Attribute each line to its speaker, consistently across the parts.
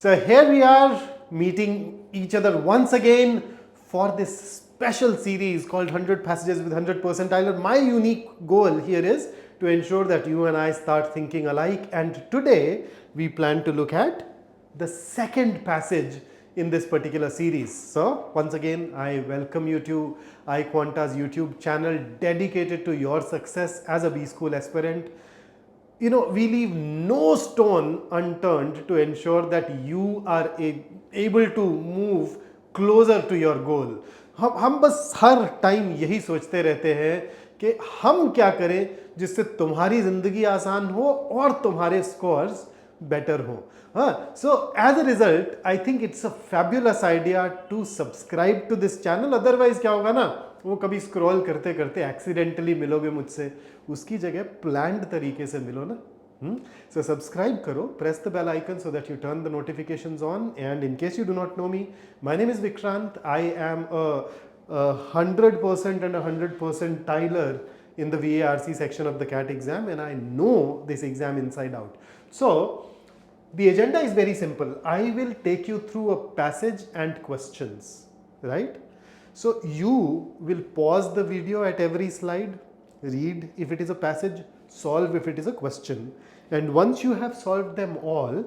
Speaker 1: So here we are meeting each other once again for this special series called 100 Passages with 100 Percentiler. My unique goal here is to ensure that you and I start thinking alike, and today we plan to look at the second passage in this particular series. So once again, I welcome you to iQuanta's YouTube channel dedicated to your success as a B School aspirant. You know, we leave no stone unturned to ensure that you are able to move closer to your goal. हम बस हर time यही सोचते रहते हैं कि हम क्या करें जिससे तुम्हारी ज़िंदगी आसान हो और तुम्हारे स्कोर्स बेटर हो. So as a result, I think it's a fabulous idea to subscribe to this channel. Otherwise क्या होगा ना, वो कभी स्क्रॉल करते करते एक्सीडेंटली मिलोगे मुझसे, उसकी जगह प्लान्ड तरीके से मिलो ना. So subscribe करो, press the bell icon so that you turn the notifications on. And in case you do not know me, my name is Vikrant. I am a 100% and 100% Tyler in the VARC section of the CLAT exam, and I know this exam inside out. So the agenda is very simple. I will take you through a passage and questions, right? So you will pause the video at every slide, read if it is a passage, solve if it is a question, and once you have solved them all,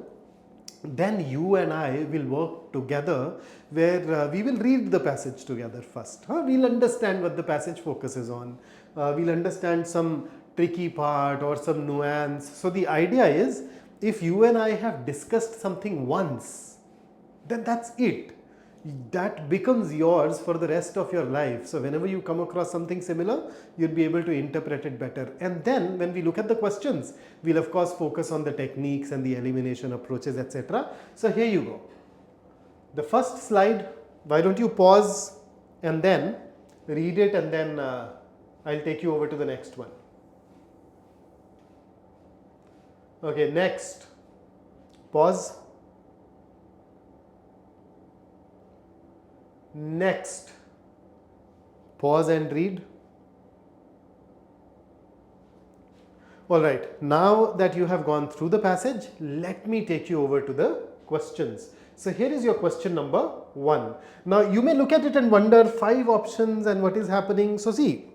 Speaker 1: then you and I will work together where we will read the passage together first. We'll understand what the passage focuses on. We'll understand some tricky part or some nuance. So the idea is, if you and I have discussed something once, then that's it. That becomes yours for the rest of your life. So whenever you come across something similar, you'll be able to interpret it better. And then when we look at the questions, we'll of course focus on the techniques and the elimination approaches, etc. So here you go. The first slide, why don't you pause and then read it, and then I'll take you over to the next one. Okay, next. Pause. Next. Pause and read. Alright, now that you have gone through the passage, let me take you over to the questions. So here is your question number 1. Now you may look at it and wonder, 5 options and what is happening. So see,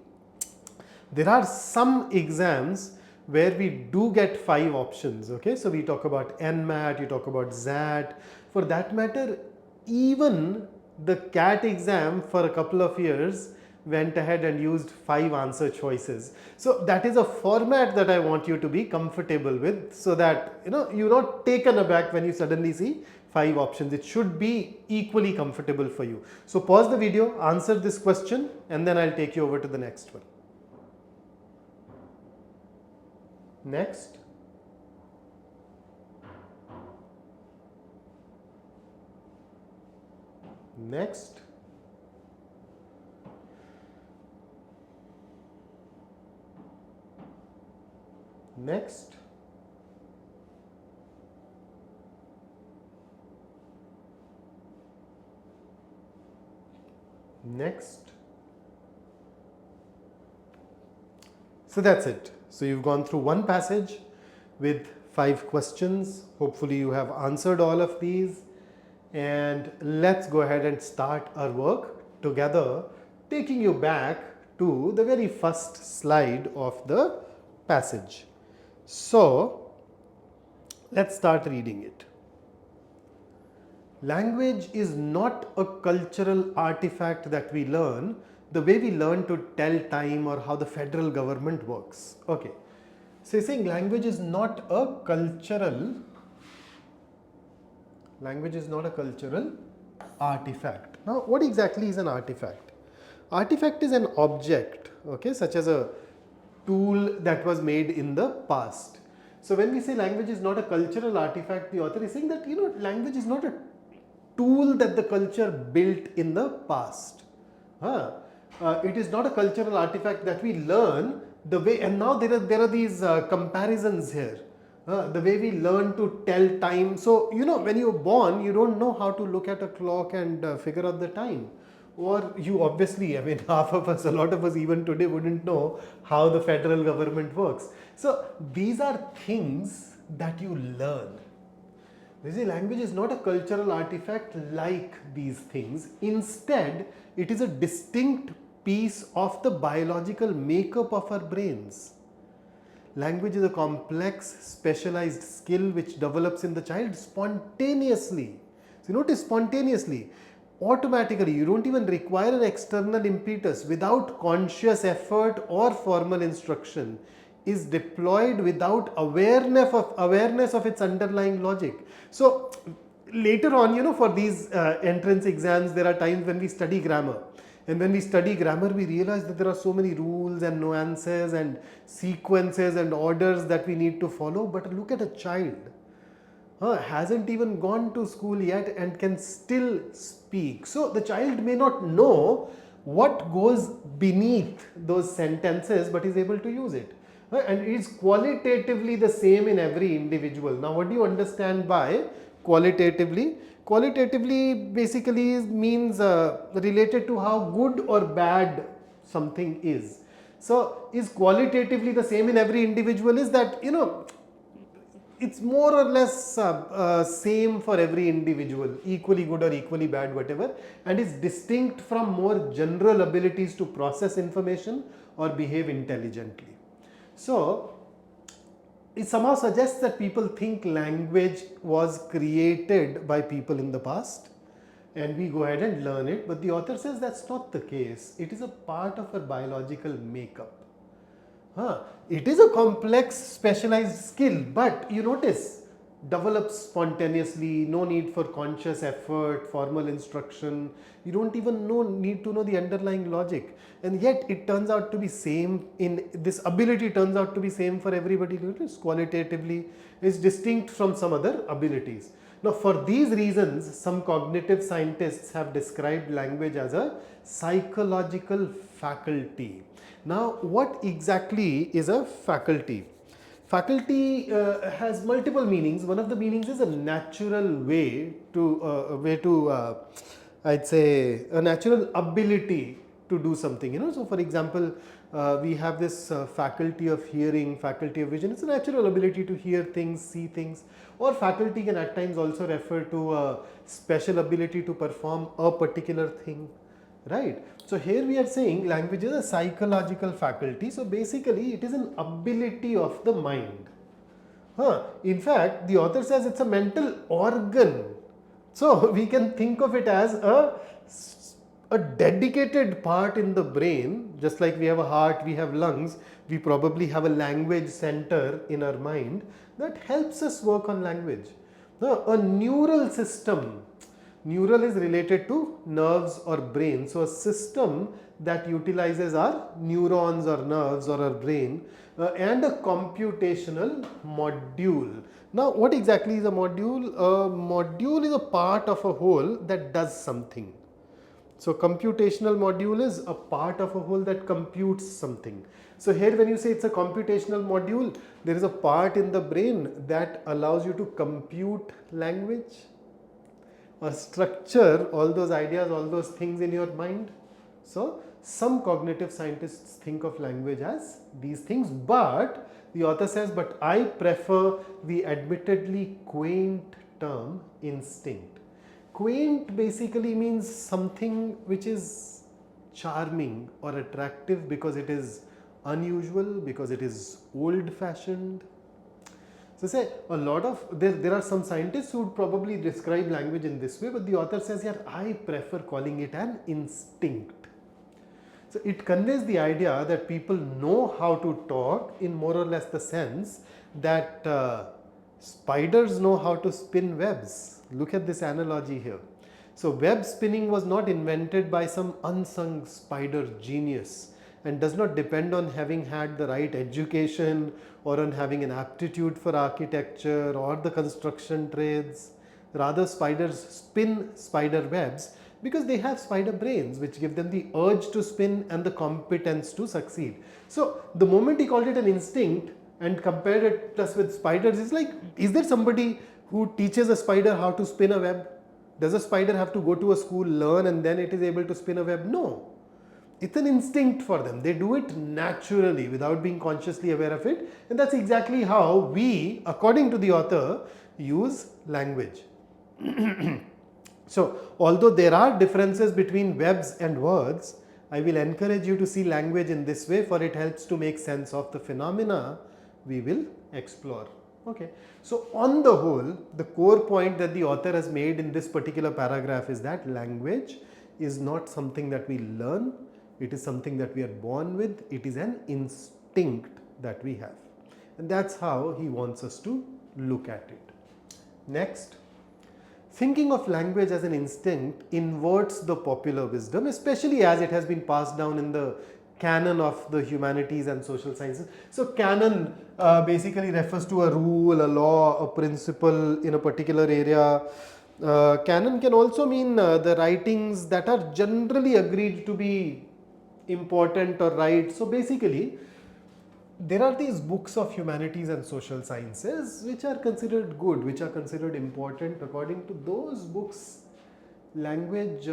Speaker 1: there are some exams where we do get 5 options. Okay, so we talk about NMAT, you talk about XAT. For that matter, even the CAT exam for a couple of years went ahead and used 5 answer choices. So that is a format that I want you to be comfortable with, so that you're not taken aback when you suddenly see 5 options. It should be equally comfortable for you. So pause the video, answer this question, and then I'll take you over to the next one. Next. Next. Next. Next. So that's it. So you've gone through one passage with 5 questions. Hopefully you have answered all of these. And let's go ahead and start our work together, taking you back to the very first slide of the passage. So let's start reading it. Language is not a cultural artifact that we learn the way we learn to tell time or how the federal government works. Okay, so you're saying language is not a cultural artifact. Now, what exactly is an artifact? Artifact is an object, okay, such as a tool that was made in the past. So when we say language is not a cultural artifact, the author is saying that language is not a tool that the culture built in the past. It is not a cultural artifact that we learn the way, and now there are these comparisons here. The way we learn to tell time. So, when you're born, you don't know how to look at a clock and figure out the time. Or you obviously, half of us, a lot of us even today wouldn't know how the federal government works. So these are things that you learn. You see, language is not a cultural artifact like these things. Instead, it is a distinct piece of the biological makeup of our brains. Language is a complex, specialized skill which develops in the child spontaneously. So, notice spontaneously, automatically, you don't even require an external impetus, without conscious effort or formal instruction, is deployed without awareness of its underlying logic. So later on, for these entrance exams, there are times when we study grammar, and when we study grammar, we realize that there are so many rules and nuances and sequences and orders that we need to follow. But look at a child, hasn't even gone to school yet and can still speak. So the child may not know what goes beneath those sentences, but is able to use it. And it is qualitatively the same in every individual. Now, what do you understand by qualitatively? Qualitatively basically means related to how good or bad something is. So, is qualitatively the same in every individual is that, it's more or less same for every individual, equally good or equally bad, whatever, and is distinct from more general abilities to process information or behave intelligently. So, it somehow suggests that people think language was created by people in the past and we go ahead and learn it, but the author says that's not the case. It is a part of our biological makeup. It is a complex, specialized skill, but you notice, develops spontaneously, no need for conscious effort, formal instruction. You don't even need to know the underlying logic, and yet it turns out to be same in this ability turns out to be same for everybody. Notice qualitatively is distinct from some other abilities. Now, for these reasons, some cognitive scientists have described language as a psychological faculty. Now, what exactly is a faculty? Faculty has multiple meanings. One of the meanings is a natural I'd say, a natural ability to do something. So for example, we have this faculty of hearing, faculty of vision. It's a natural ability to hear things, see things, or faculty can at times also refer to a special ability to perform a particular thing, right? So here we are saying language is a psychological faculty. So basically it is an ability of the mind. In fact, the author says it's a mental organ. So we can think of it as a dedicated part in the brain. Just like we have a heart, we have lungs, we probably have a language center in our mind that helps us work on language. A neural system. Neural is related to nerves or brain. So a system that utilizes our neurons or nerves or our brain and a computational module. Now, what exactly is a module? A module is a part of a whole that does something. So computational module is a part of a whole that computes something. So here when you say it's a computational module, there is a part in the brain that allows you to compute language or structure all those ideas, all those things in your mind. So some cognitive scientists think of language as these things, but the author says, but I prefer the admittedly quaint term instinct. Quaint basically means something which is charming or attractive because it is unusual, because it is old-fashioned. So say a lot of, there are some scientists who would probably describe language in this way, but the author says here, I prefer calling it an instinct. So it conveys the idea that people know how to talk in more or less the sense that spiders know how to spin webs. Look at this analogy here. So web spinning was not invented by some unsung spider genius and does not depend on having had the right education or on having an aptitude for architecture or the construction trades. Rather, spiders spin spider webs because they have spider brains which give them the urge to spin and the competence to succeed. So the moment he called it an instinct and compared it just with spiders, it's like, is there somebody who teaches a spider how to spin a web? Does a spider have to go to a school, learn, and then it is able to spin a web? No. It's an instinct for them. They do it naturally without being consciously aware of it. And that's exactly how we, according to the author, use language. So, although there are differences between verbs and words, I will encourage you to see language in this way, for it helps to make sense of the phenomena we will explore. Okay. So, on the whole, the core point that the author has made in this particular paragraph is that language is not something that we learn, it is something that we are born with, it is an instinct that we have. And that's how he wants us to look at it. Next. Thinking of language as an instinct inverts the popular wisdom, especially as it has been passed down in the canon of the humanities and social sciences. So, canon basically refers to a rule, a law, a principle in a particular area. Canon can also mean the writings that are generally agreed to be important or right. So, basically, there are these books of humanities and social sciences which are considered good, which are considered important. According to those books, language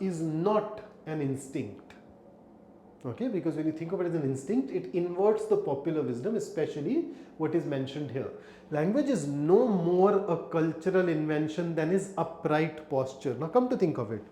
Speaker 1: is not an instinct. Okay, because when you think of it as an instinct, it inverts the popular wisdom, especially what is mentioned here. Language is no more a cultural invention than is upright posture. Now come to think of it,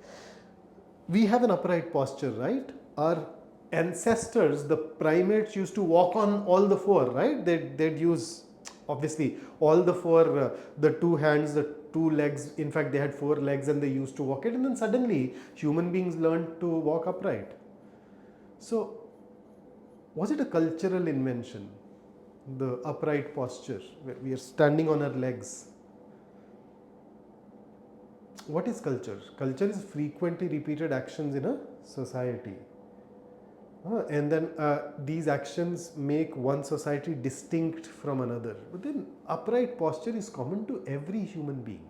Speaker 1: we have an upright posture, right? Our ancestors, the primates, used to walk on all the four, right? They'd use obviously all the four, the two hands, the two legs. In fact, they had four legs and they used to walk it, and then suddenly human beings learned to walk upright. So, was it a cultural invention, the upright posture, where we are standing on our legs? What is culture? Culture is frequently repeated actions in a society. And then these actions make one society distinct from another. But then upright posture is common to every human being.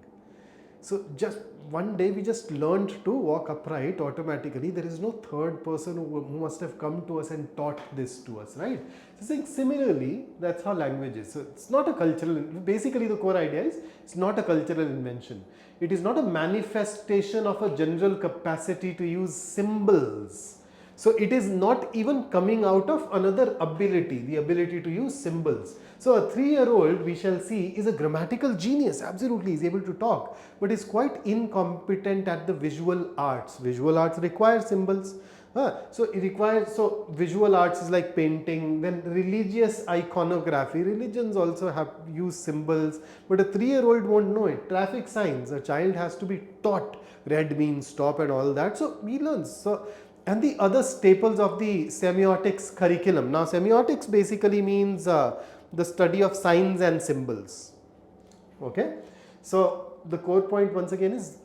Speaker 1: So just one day we just learned to walk upright automatically. There is no third person who must have come to us and taught this to us, right? So saying similarly, that's how language is. So it's not a cultural, basically the core idea is it's not a cultural invention. It is not a manifestation of a general capacity to use symbols. So it is not even coming out of another ability, the ability to use symbols. So a 3-year-old, we shall see, is a grammatical genius, absolutely, is able to talk, but is quite incompetent at the visual arts. Visual arts require symbols. So visual arts is like painting, then religious iconography. Religions also have used symbols, but a 3-year-old won't know it. Traffic signs, a child has to be taught. Red means stop and all that. So he learns. So, and the other staples of the semiotics curriculum. Now, semiotics basically means the study of signs and symbols. Okay. So, the core point once again is,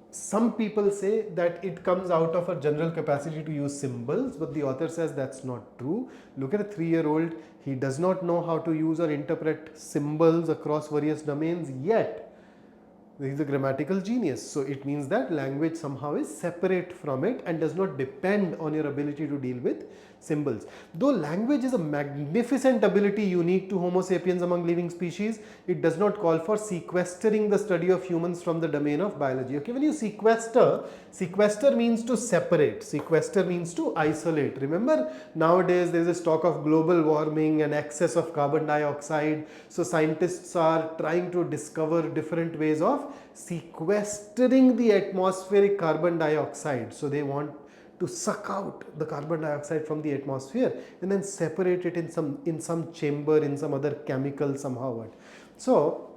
Speaker 1: some people say that it comes out of a general capacity to use symbols, but the author says that's not true. Look at a 3-year-old, he does not know how to use or interpret symbols across various domains, yet he is a grammatical genius. So it means that language somehow is separate from it and does not depend on your ability to deal with symbols. Though language is a magnificent ability unique to Homo sapiens among living species, it does not call for sequestering the study of humans from the domain of biology. Okay, when you sequester means to separate, sequester means to isolate. Remember, nowadays there is this talk of global warming and excess of carbon dioxide. So scientists are trying to discover different ways of sequestering the atmospheric carbon dioxide. So they want to suck out the carbon dioxide from the atmosphere and then separate it in some chamber, in some other chemical somehow. So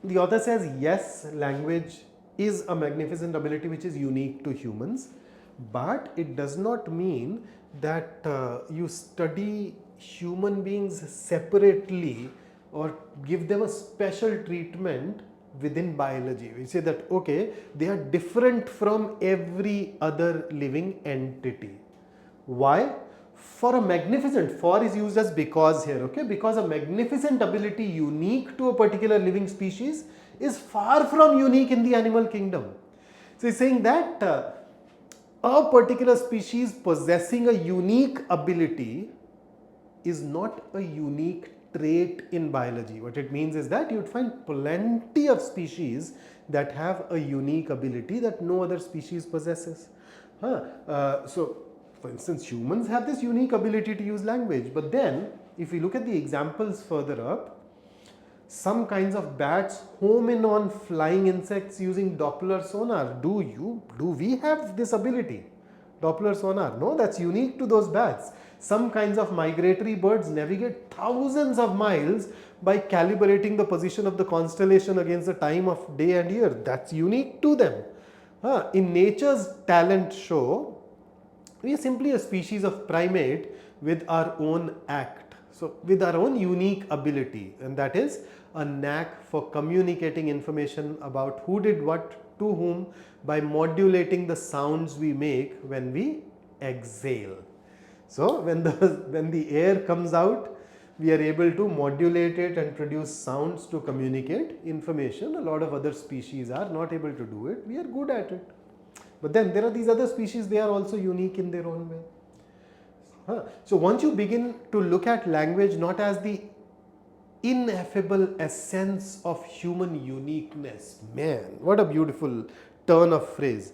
Speaker 1: the author says, yes, language is a magnificent ability which is unique to humans, but it does not mean that you study human beings separately or give them a special treatment within biology. We say that, okay, they are different from every other living entity. Why? For a magnificent, for is used as because here, okay, because a magnificent ability unique to a particular living species is far from unique in the animal kingdom. So he's saying that a particular species possessing a unique ability is not a unique trait in biology. What it means is that you would find plenty of species that have a unique ability that no other species possesses. So, for instance, humans have this unique ability to use language, but then if we look at the examples further up, some kinds of bats home in on flying insects using Doppler sonar. Do we have this ability? Doppler sonar? No, that's unique to those bats. Some kinds of migratory birds navigate thousands of miles by calibrating the position of the constellation against the time of day and year. That's unique to them. In Nature's talent show, we are simply a species of primate with our own act. So, with our own unique ability, and that is a knack for communicating information about who did what to whom by modulating the sounds we make when we exhale. So, when the air comes out, we are able to modulate it and produce sounds to communicate information. A lot of other species are not able to do it. We are good at it. But then there are these other species, they are also unique in their own way. So once you begin to look at language not as the ineffable essence of human uniqueness, man, what a beautiful turn of phrase.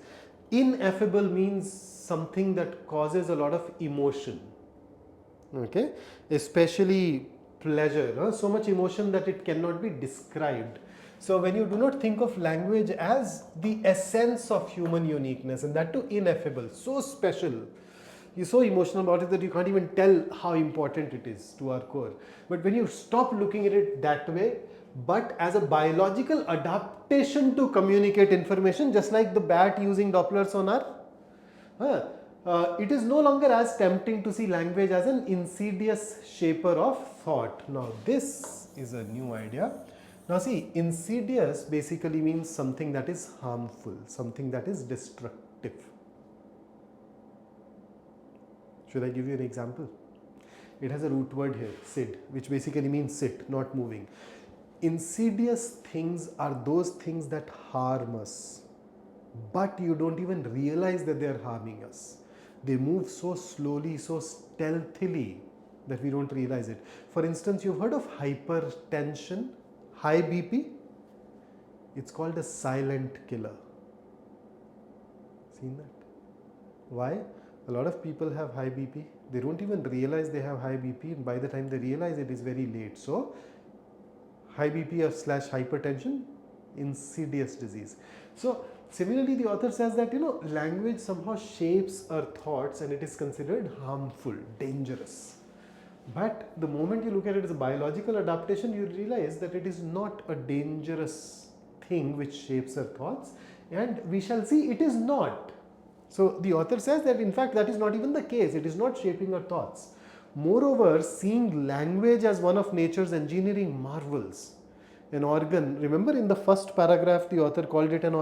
Speaker 1: Ineffable means something that causes a lot of emotion, okay, especially pleasure, so much emotion that it cannot be described. So when you do not think of language as the essence of human uniqueness, and that too ineffable, so special, you're so emotional about it that you can't even tell how important it is to our core. But when you stop looking at it that way, but as a biological adaptation to communicate information, just like the bat using Doppler sonar, it is no longer as tempting to see language as an insidious shaper of thought. Now this is a new idea. Now see, insidious basically means something that is harmful, something that is destructive. Should I give you an example? It has a root word here, sid, which basically means sit, not moving. Insidious things are those things that harm us, but you don't even realize that they are harming us. They move so slowly, so stealthily that we don't realize it. For instance, you've heard of hypertension, high BP? It's called a silent killer. Seen that? Why? A lot of people have high BP. They don't even realize they have high BP, and by the time they realize it is very late. So, high BP / hypertension, insidious disease. So, similarly, the author says that language somehow shapes our thoughts and it is considered harmful, dangerous. But the moment you look at it as a biological adaptation, you realize that it is not a dangerous thing which shapes our thoughts, and we shall see it is not. So the author says that in fact that is not even the case, it is not shaping our thoughts. Moreover, seeing language as one of nature's engineering marvels, an organ, remember in the first paragraph the author called it an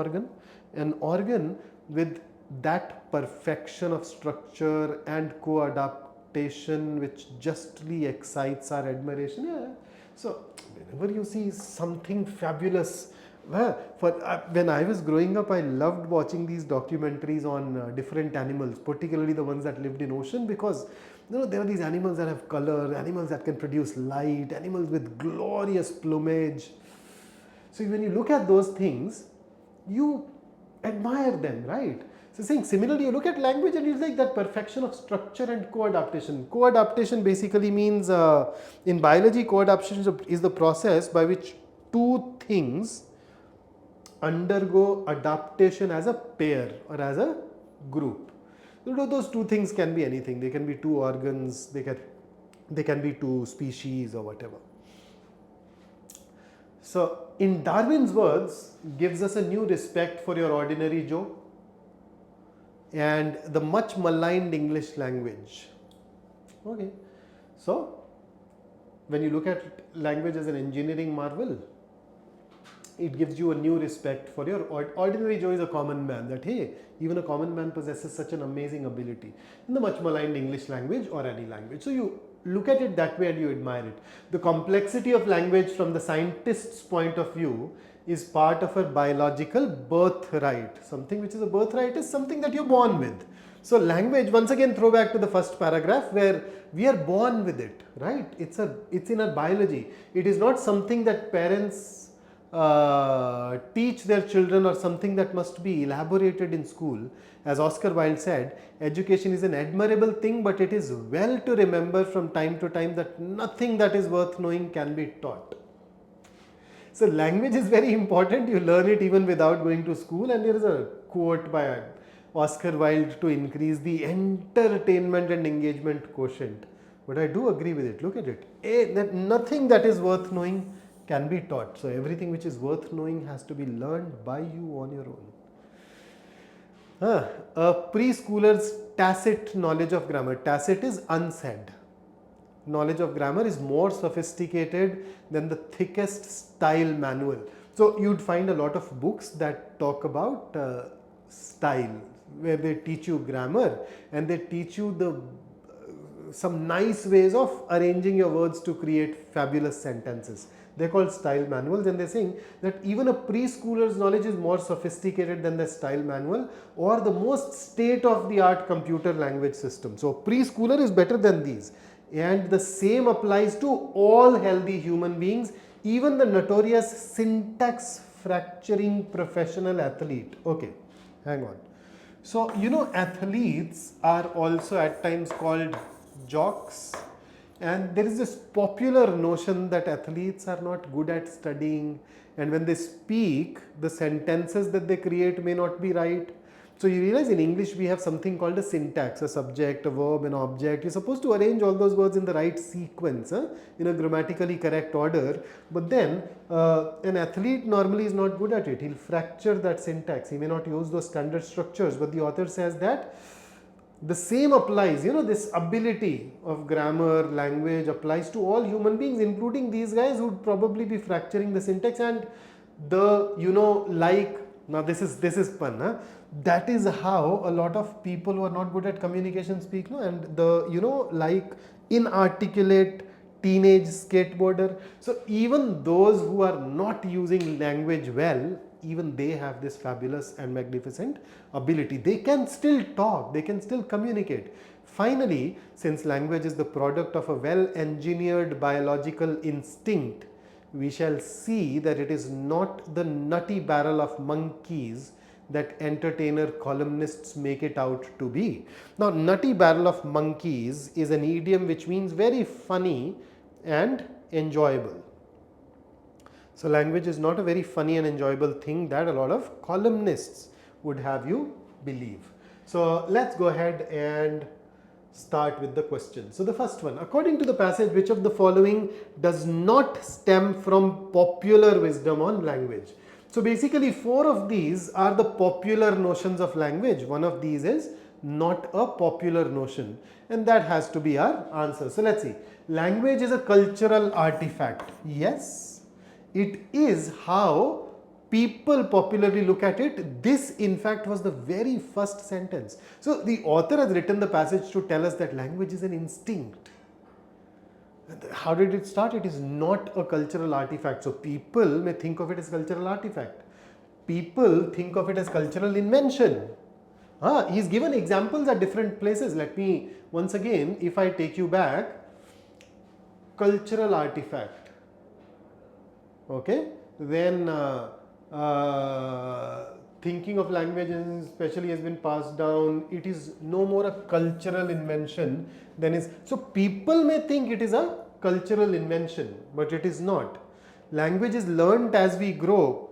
Speaker 1: organ with that perfection of structure and co-adaptation which justly excites our admiration. Yeah. So whenever you see something fabulous, when I was growing up, I loved watching these documentaries on different animals, particularly the ones that lived in ocean, because there are these animals that have color, animals that can produce light, animals with glorious plumage. So when you look at those things, you admire them, right? So saying similarly, you look at language and it's like that perfection of structure and co-adaptation. Co-adaptation basically means, in biology, co-adaptation is the process by which two things undergo adaptation as a pair or as a group. Those two things can be anything. They can be two organs, they can be two species or whatever. So in Darwin's words, gives us a new respect for your ordinary Joe and the much maligned English language. Okay, so when you look at language as an engineering marvel, it gives you a new respect for your ordinary Joe is a common man, that hey, even a common man possesses such an amazing ability in the much maligned English language or any language. So you look at it that way and you admire it. The complexity of language from the scientist's point of view is part of a biological birthright. Something which is a birthright is something that you're born with. So language, once again throw back to the first paragraph where we are born with it, right? It's in our biology. It is not something that parents teach their children or something that must be elaborated in school. As Oscar Wilde said, education is an admirable thing, but it is well to remember from time to time that nothing that is worth knowing can be taught. So language is very important. You learn it even without going to school. And there is a quote by Oscar Wilde to increase the entertainment and engagement quotient. But I do agree with it. Look at it. That nothing that is worth knowing can be taught. So everything which is worth knowing has to be learned by you on your own. A preschooler's tacit knowledge of grammar. Tacit is unsaid. Knowledge of grammar is more sophisticated than the thickest style manual. So you'd find a lot of books that talk about style, where they teach you grammar and they teach you some nice ways of arranging your words to create fabulous sentences. They're called style manuals, and they're saying that even a preschooler's knowledge is more sophisticated than the style manual or the most state-of-the-art computer language system. So preschooler is better than these. And the same applies to all healthy human beings, even the notorious syntax fracturing professional athlete. Okay, hang on. So, you know, athletes are also at times called jocks, and there is this popular notion that athletes are not good at studying, and when they speak, the sentences that they create may not be right. So you realize in English we have something called a syntax, a subject, a verb, an object. You're supposed to arrange all those words in the right sequence, in a grammatically correct order. But then an athlete normally is not good at it. He'll fracture that syntax. He may not use those standard structures. But the author says that the same applies, this ability of grammar, language applies to all human beings, including these guys who would probably be fracturing the syntax. And now this is fun, huh? That is how a lot of people who are not good at communication speak, no? And like inarticulate teenage skateboarder. So even those who are not using language well, even they have this fabulous and magnificent ability. They can still talk, they can still communicate. Finally, since language is the product of a well-engineered biological instinct, we shall see that it is not the nutty barrel of monkeys that entertainer columnists make it out to be. Now, nutty barrel of monkeys is an idiom which means very funny and enjoyable. So, language is not a very funny and enjoyable thing that a lot of columnists would have you believe. So, let's go ahead and start with the question. So the first one, according to the passage, which of the following does not stem from popular wisdom on language? So basically 4 of these are the popular notions of language. One of these is not a popular notion, and that has to be our answer. So let's see. Language is a cultural artifact. Yes, it is how people popularly look at it. This in fact was the very first sentence. So the author has written the passage to tell us that language is an instinct. How did it start? It is not a cultural artifact. So people may think of it as cultural artifact. People think of it as cultural invention. He's given examples at different places. Let me once again, if I take you back, cultural artifact. Okay, then thinking of language especially has been passed down. It is no more a cultural invention than is. So people may think it is a cultural invention, but it is not. Language is learnt as we grow.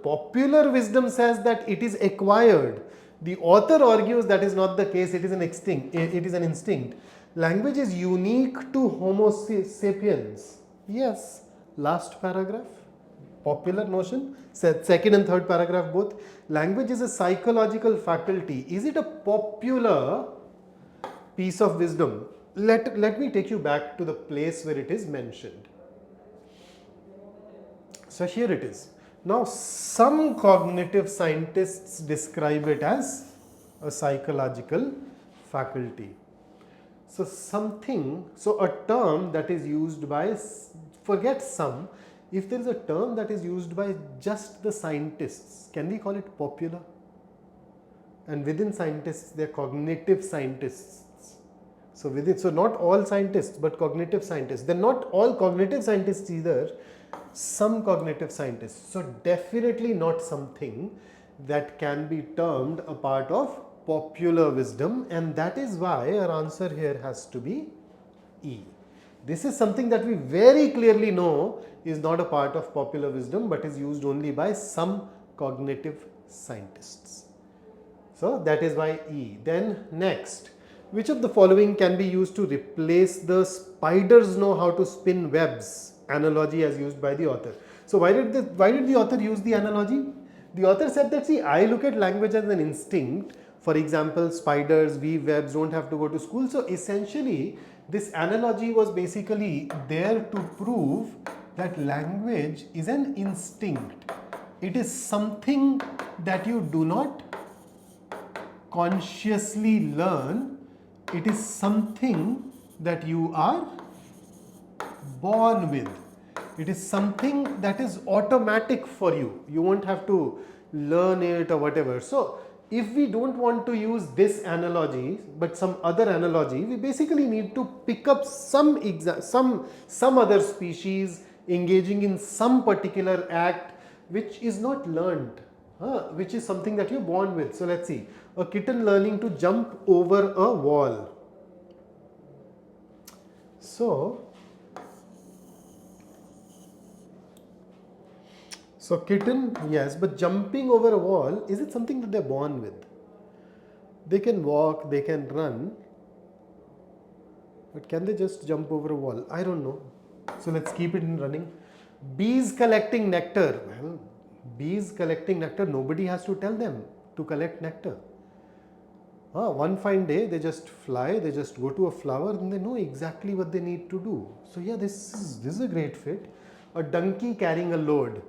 Speaker 1: Popular wisdom says that it is acquired. The author argues that is not the case. It is an instinct. Language is unique to Homo sapiens. Yes, last paragraph. Popular notion, second and third paragraph both. Language is a psychological faculty. Is it a popular piece of wisdom? Let me take you back to the place where it is mentioned. So here it is. Now some cognitive scientists describe it as a psychological faculty. So a term that is used by, forget some, if there is a term that is used by just the scientists, can we call it popular? And within scientists, they are cognitive scientists. So not all scientists, but cognitive scientists. They're not all cognitive scientists either. some cognitive scientists. So definitely not something that can be termed a part of popular wisdom, and that is why our answer here has to be E. This is something that we very clearly know is not a part of popular wisdom but is used only by some cognitive scientists. So that is why E. Then next, which of the following can be used to replace the spiders know how to spin webs analogy as used by the author? So why did the author use the analogy? The author said that, see, I look at language as an instinct. For example, spiders weave webs, don't have to go to school. So essentially this analogy was basically there to prove that language is an instinct. It is something that you do not consciously learn. It is something that you are born with. It is something that is automatic for you. You won't have to learn it or whatever. So if we don't want to use this analogy but some other analogy, we basically need to pick up some other species engaging in some particular act which is not learned, which is something that you're born with. So let's see, a kitten learning to jump over a wall. So kitten, yes, but jumping over a wall, is it something that they're born with? They can walk, they can run, but can they just jump over a wall? I don't know. So let's keep it in running. Bees collecting nectar. Well, bees collecting nectar, nobody has to tell them to collect nectar. One fine day, they just fly, they just go to a flower and they know exactly what they need to do. So yeah, this is a great fit. A donkey carrying a load.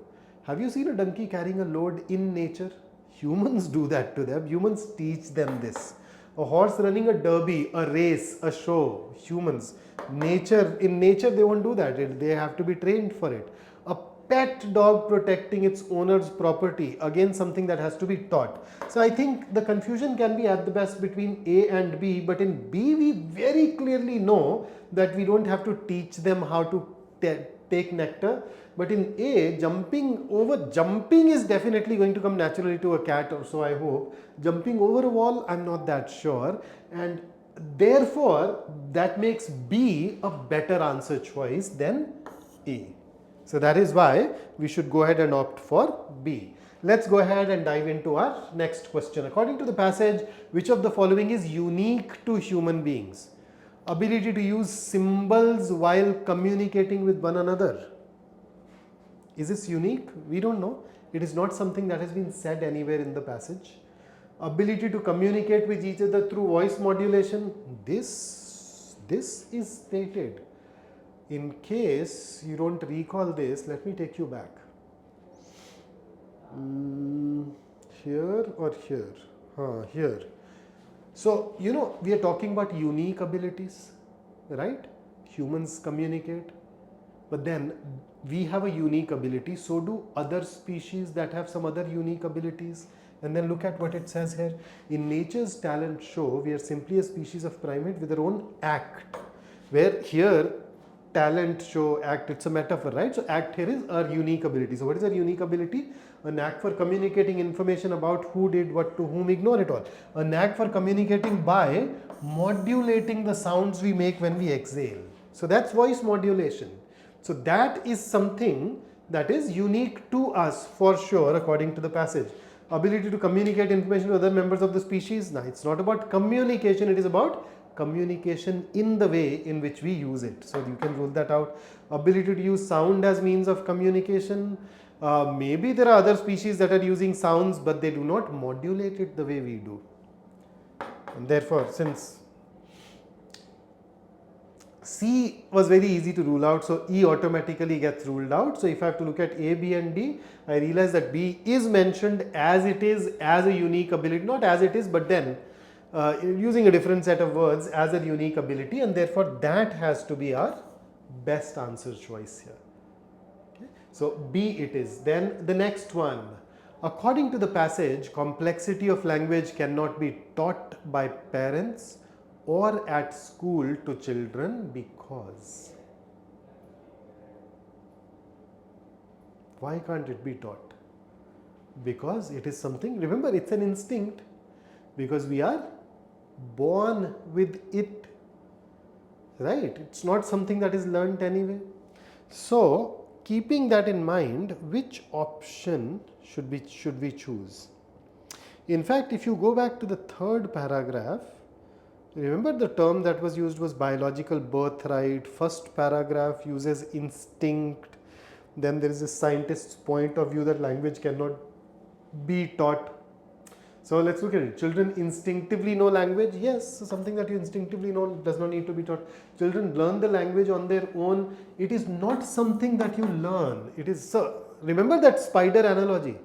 Speaker 1: Have you seen a donkey carrying a load in nature? Humans do that to them. Humans teach them this. A horse running a derby, a race, a show. Humans. In nature they won't do that. They have to be trained for it. A pet dog protecting its owner's property. Again, something that has to be taught. So I think the confusion can be at the best between A and B. But in B, we very clearly know that we don't have to teach them how to take nectar. But in A, jumping is definitely going to come naturally to a cat, or so I hope. Jumping over a wall, I'm not that sure. And therefore, that makes B a better answer choice than A. So that is why we should go ahead and opt for B. Let's go ahead and dive into our next question. According to the passage, which of the following is unique to human beings? Ability to use symbols while communicating with one another. Is this unique? We don't know. It is not something that has been said anywhere in the passage. Ability to communicate with each other through voice modulation. This is stated. In case you don't recall this, let me take you back. Here or here? Here. So, we are talking about unique abilities, right? Humans communicate. But then we have a unique ability, so do other species that have some other unique abilities. And then look at what it says here. In nature's talent show, we are simply a species of primate with our own act. Where here, talent show, act, it's a metaphor, right? So act here is our unique ability. So what is our unique ability? A knack for communicating information about who did what to whom, ignore it all. A knack for communicating by modulating the sounds we make when we exhale. So that's voice modulation. So that is something that is unique to us for sure, according to the passage. Ability to communicate information to other members of the species. Now, it's not about communication, it is about communication in the way in which we use it. So you can rule that out. Ability to use sound as means of communication. Maybe there are other species that are using sounds, but they do not modulate it the way we do. And therefore, since C was very easy to rule out, so E automatically gets ruled out. So if I have to look at A, B and D, I realize that B is mentioned as it is, as a unique ability, not as it is, but then using a different set of words as a unique ability, and therefore that has to be our best answer choice here. Okay. So B it is. Then the next one. According to the passage, complexity of language cannot be taught by parents or at school to children because. Why can't it be taught? Because it is something, remember, it's an instinct, because we are born with it, right? It's not something that is learnt anyway. So, keeping that in mind, which option should we choose? In fact, if you go back to the third paragraph, remember the term that was used was biological birthright. First paragraph uses instinct. Then there is a scientist's point of view that language cannot be taught. So let's look at it. Children instinctively know language. Yes, something that you instinctively know does not need to be taught. Children learn the language on their own. It is not something that you learn. It is, so remember that spider analogy.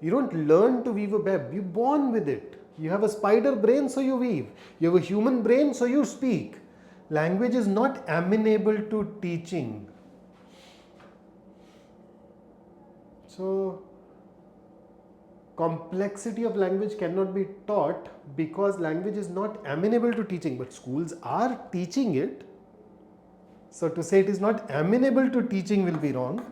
Speaker 1: You don't learn to weave a web. You're born with it. You have a spider brain, so you weave. You have a human brain, so you speak. Language is not amenable to teaching. So complexity of language cannot be taught because language is not amenable to teaching, but schools are teaching it. So to say it is not amenable to teaching will be wrong.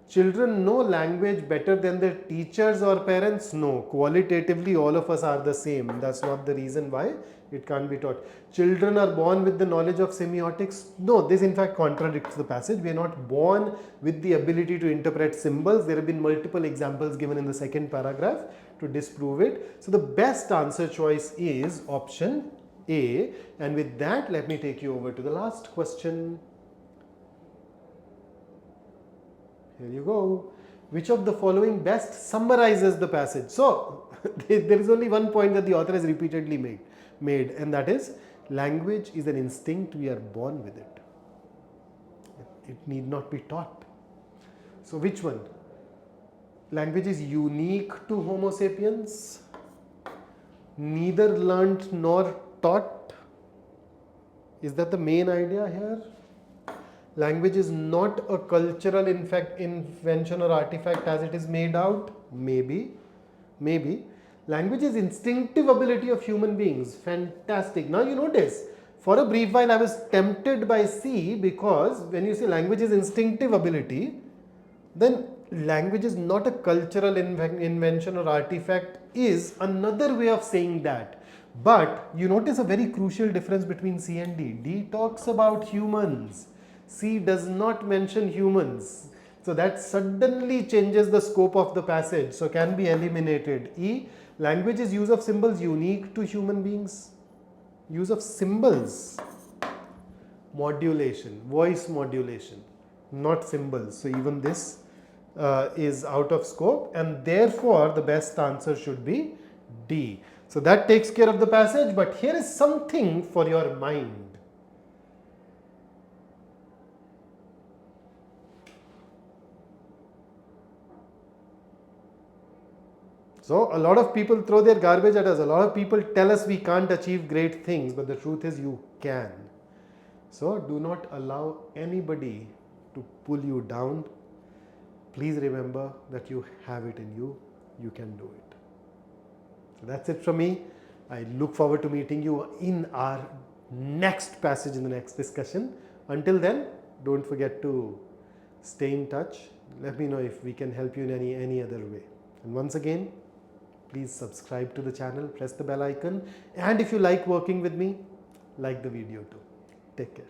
Speaker 1: Children know language better than their teachers or parents? No. Qualitatively, all of us are the same. That's not the reason why it can't be taught. Children are born with the knowledge of semiotics? No, this in fact contradicts the passage. We are not born with the ability to interpret symbols. There have been multiple examples given in the second paragraph to disprove it. So the best answer choice is option A. And with that, let me take you over to the last question. Here you go. Which of the following best summarizes the passage? So, there is only one point that the author has repeatedly made, and that is language is an instinct, we are born with it. It need not be taught. So, which one? Language is unique to Homo sapiens, neither learnt nor taught. Is that the main idea here? Language is not a cultural invention or artifact as it is made out? Maybe. Language is instinctive ability of human beings. Fantastic. Now you notice, for a brief while I was tempted by C, because when you say language is instinctive ability, then language is not a cultural invention or artifact is another way of saying that. But you notice a very crucial difference between C and D. D talks about humans. C does not mention humans. So that suddenly changes the scope of the passage. So can be eliminated. E, language is use of symbols unique to human beings. Use of symbols. Modulation, voice modulation, not symbols. So even this is out of scope, and therefore the best answer should be D. So that takes care of the passage, but here is something for your mind. So a lot of people throw their garbage at us. A lot of people tell us we can't achieve great things, but the truth is you can. So do not allow anybody to pull you down. Please remember that you have it in you. You can do it. So that's it from me. I look forward to meeting you in our next passage in the next discussion. Until then, don't forget to stay in touch. Let me know if we can help you in any other way. And once again, please subscribe to the channel, press the bell icon, and if you like working with me, like the video too. Take care.